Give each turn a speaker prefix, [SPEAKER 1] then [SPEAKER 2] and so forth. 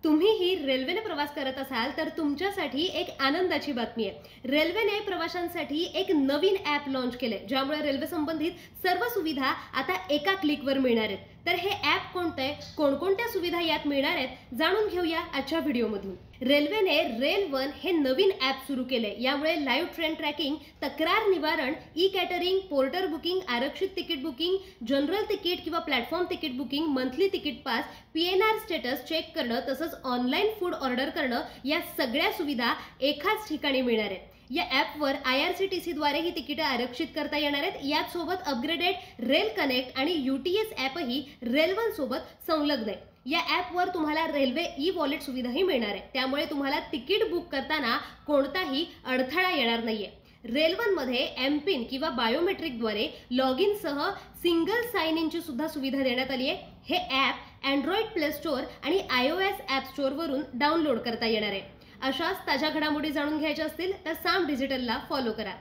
[SPEAKER 1] तुम्हीही रेल्वेने प्रवास करत असाल तर तुमच्यासाठी एक आनंदाची बातमी आहे। रेल्वेने प्रवाशांसाठी एक नवीन ॲप लॉन्च केलंय, ज्यामुळे रेल्वे संबंधित सर्व सुविधा आता एका क्लिकवर मिळणार आहेत। तर हे ॲप कोणतं आहे, कोणकोणत्या सुविधा यात मिळणार आहेत, जाणून घेऊया आजच्या व्हिडिओमधून। रेल्वेने रेल1 हे नवीन ॲप सुरू केले। यामुळे लाईव्ह ट्रेन ट्रॅकिंग, तक्रार निवारण, ई कॅटरिंग, पोर्टर बुकिंग, आरक्षित तिकीट बुकिंग, जनरल तिकीट किंवा प्लॅटफॉर्म तिकीट बुकिंग, मंथली तिकीट पास, पीएनआर स्टेटस चेक करणं, तसंच ऑनलाईन फूड ऑर्डर करणं, या सगळ्या सुविधा एकाच ठिकाणी मिळणार आहेत। या ॲपवर IRCTC द्वारे ही तिकीटे आरक्षित करता येणार आहेत। याच सोबत अपग्रेडेड रेल कनेक्ट आणि UTS ॲपही रेल1 सोबत संलग्न आहे। या ॲपवर तुम्हाला रेल्वे ई वॉलेट सुविधाही मिळणार आहे, त्यामुळे तुम्हाला तिकीट बुक करताना कोणताही अडथळा येणार नाहीये। रेल1 मध्ये एमपिन किंवा बायोमेट्रिकद्वारे लॉग इन सह सिंगल साइन इनची सुद्धा सुविधा देण्यात आली आहे। हे ॲप अँड्रॉइड प्ले स्टोअर आणि iOS ॲप स्टोअरवरून डाउनलोड करता येणार आहे। अशाच ताज्या घडामोडी जाणून घ्यायच्या असतील तर साम डिजिटलला फॉलो करा।